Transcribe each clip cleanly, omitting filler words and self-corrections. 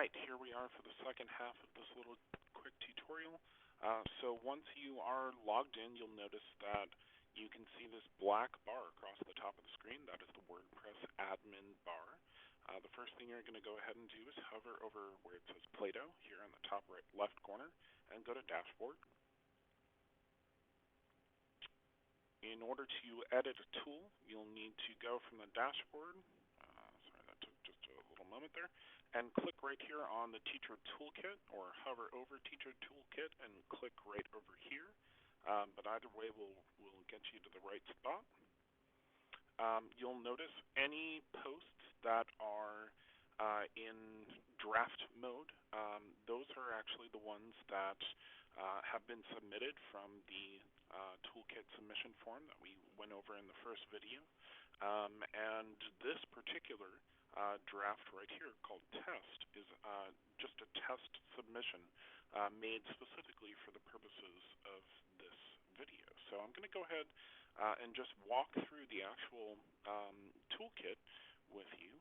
right, here we are for the second half of this little quick tutorial. So once you are logged in, you'll notice that you can see this black bar across the top of the screen. That is the WordPress admin bar. The first thing you're going to go ahead and do is hover over where it says Play-Doh here on the top right left corner and go to Dashboard. In order to edit a tool, you'll need to go from the dashboard, sorry that took just a little moment there, and click right here on the Teacher Toolkit, or hover over Teacher Toolkit and click right over here. But either way will get you to the right spot. You'll notice any posts that are in draft mode, those are actually the ones that have been submitted from the Toolkit submission form that we went over in the first video. And this particular draft right here called test is just a test submission made specifically for the purposes of this video. So I'm going to go ahead and just walk through the actual toolkit with you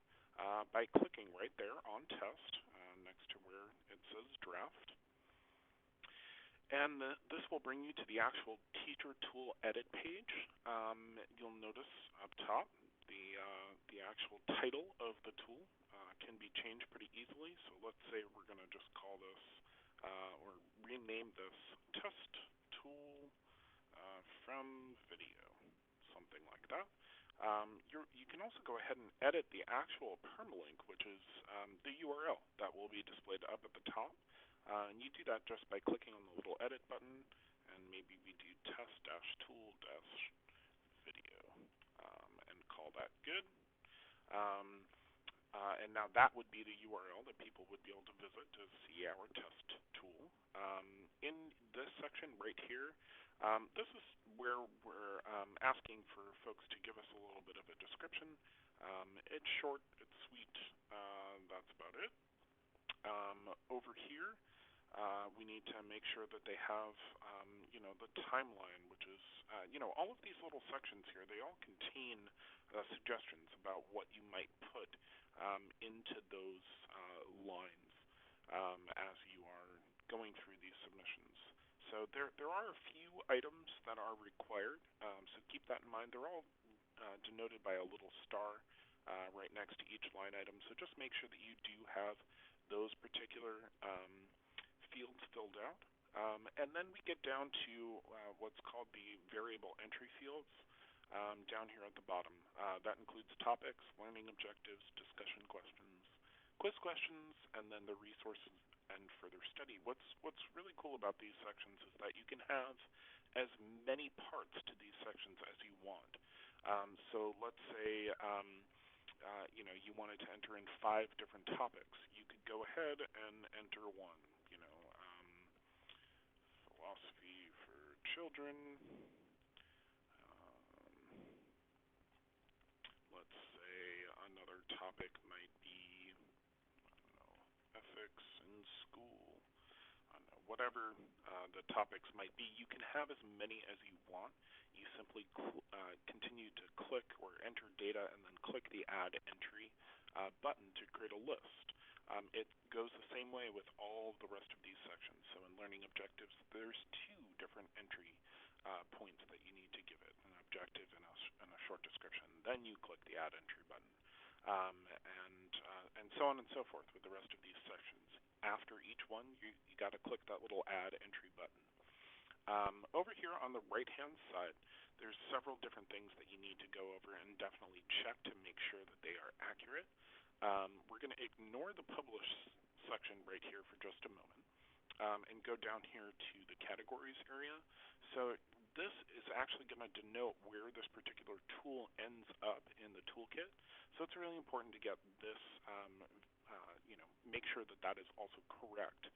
by clicking right there on test next to where it says draft. And this will bring you to the actual Teacher Tool Edit page. You'll notice up top the actual title of the tool can be changed pretty easily. So let's say we're going to just call this or rename this Test Tool from Video, something like that. You can also go ahead and edit the actual permalink, which is the URL that will be displayed up at the top. And you do that just by clicking on the little edit button, and maybe we do test-tool-video and call that good. And now that would be the URL that people would be able to visit to see our test tool. In this section right here, this is where we're asking for folks to give us a little bit of a description. It's short, it's sweet, that's about it. Over here, we need to make sure that they have, the timeline, which is, all of these little sections here, they all contain suggestions about what you might put into those lines as you are going through these submissions. So there are a few items that are required, so keep that in mind. They're all denoted by a little star right next to each line item, so just make sure that you do have those particular fields filled out. And then we get down to what's called the variable entry fields down here at the bottom. That includes topics, learning objectives, discussion questions, quiz questions, and then the resources and further study. What's really cool about these sections is that you can have as many parts to these sections as you want. So let's say you wanted to enter in 5 different topics. You could go ahead and enter one. Philosophy for children. Let's say another topic might be, I don't know, ethics in school. I don't know, whatever the topics might be, you can have as many as you want. You simply continue to click or enter data and then click the Add Entry button to create a list. It goes the same way with all the rest of these sections. So in learning objectives, there's 2 different entry points that you need to give it, an objective and a short description. Then you click the Add Entry button, and so on and so forth with the rest of these sections. After each one, you got to click that little Add Entry button. Over here on the right-hand side, there's several different things that you need to go over and definitely check to make sure that they are accurate. We're going to ignore the Publish section right here for just a moment and go down here to the Categories area. So this is actually going to denote where this particular tool ends up in the toolkit. So it's really important to get this, make sure that that is also correct.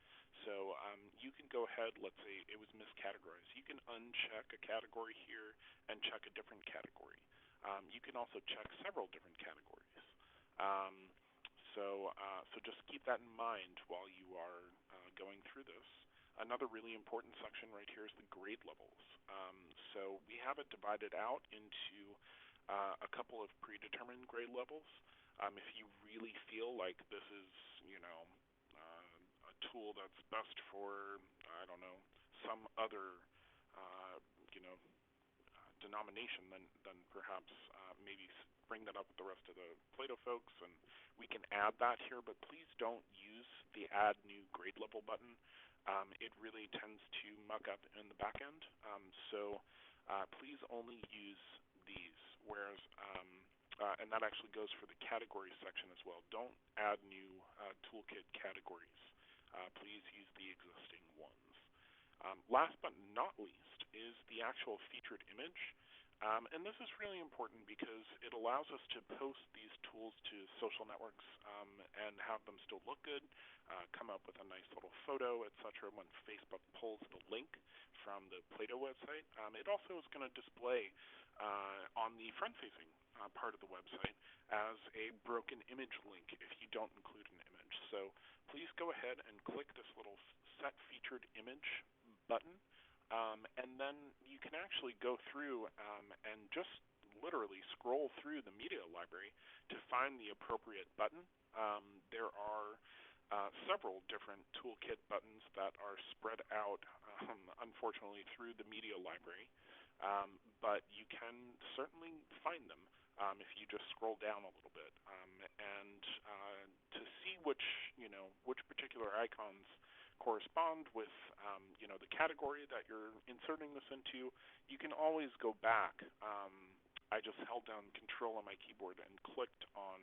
So you can go ahead, let's say it was miscategorized. You can uncheck a category here and check a different category. You can also check several different categories. So just keep that in mind while you are going through this. Another really important section right here is the grade levels. So we have it divided out into a couple of predetermined grade levels. If you really feel like this is, tool that's best for, I don't know, some other, uh, you know, denomination, then perhaps maybe bring that up with the rest of the Plato folks, and we can add that here. But please don't use the Add New Grade Level button. It really tends to muck up in the back end. So please only use these. Whereas, and that actually goes for the category section as well. Don't add new toolkit categories. Please use the existing ones. Last but not least is the actual featured image. And this is really important because it allows us to post these tools to social networks and have them still look good, come up with a nice little photo, etc. when Facebook pulls the link from the Plato website. It also is going to display on the front-facing part of the website as a broken image link if you don't include an image. So please go ahead and click this little Set Featured Image button. And then you can actually go through and just literally scroll through the media library to find the appropriate button. There are several different toolkit buttons that are spread out, unfortunately, through the media library, but you can certainly find them if you just scroll down a little bit. And to see which particular icons correspond with the category that you're inserting this into, you can always go back. I just held down Control on my keyboard and clicked on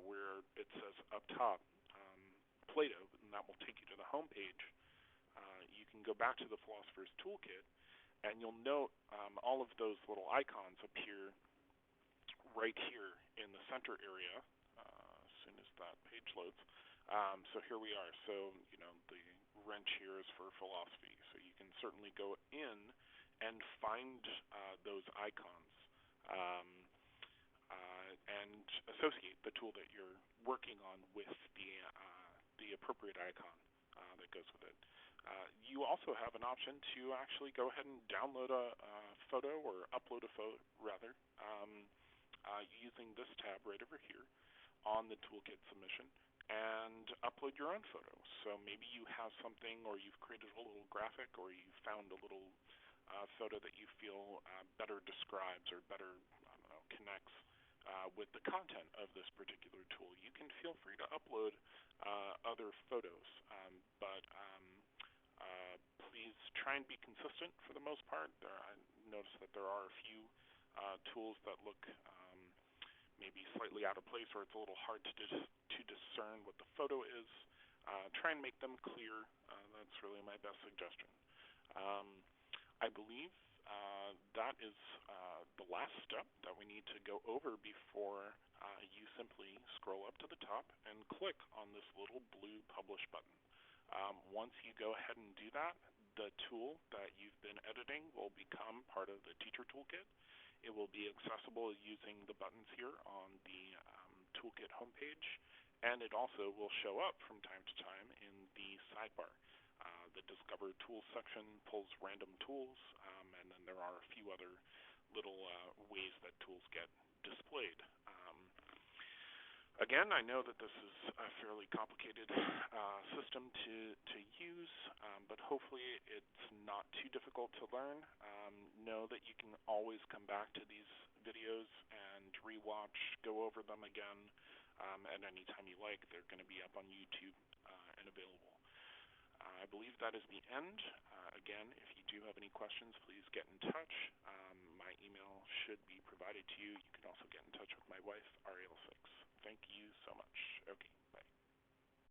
where it says up top Plato, and that will take you to the home page. You can go back to the Philosopher's Toolkit, and you'll note all of those little icons appear right here in the center area as soon as that page loads. So here we are. So, the wrench here is for philosophy. So you can certainly go in and find those icons and associate the tool that you're working on with the appropriate icon that goes with it. You also have an option to actually go ahead and download a photo, or upload a photo, rather, using this tab right over here on the toolkit submission, and upload your own photo. So maybe you have something, or you've created a little graphic, or you found a little photo that you feel better describes or better, connects with the content of this particular tool. You can feel free to upload other photos, but please try and be consistent for the most part. I noticed that there are a few tools that look maybe slightly out of place, or it's a little hard to discern what the photo is. Try and make them clear. That's really my best suggestion. I believe that is the last step that we need to go over before you simply scroll up to the top and click on this little blue Publish button. Once you go ahead and do that, the tool that you've been editing will become part of the Teacher Toolkit. It will be accessible using the buttons here on the Toolkit homepage, and it also will show up from time to time in the sidebar. The Discover Tools section pulls random tools, and then there are a few other little ways that tools get displayed. Again, I know that this is a fairly complicated system to use, but hopefully it's not too difficult to learn. Know that you can always come back to these videos and rewatch, go over them again at any time you like. They're going to be up on YouTube and available. I believe that is the end. Again, if you do have any questions, please get in touch. My email should be provided to you. You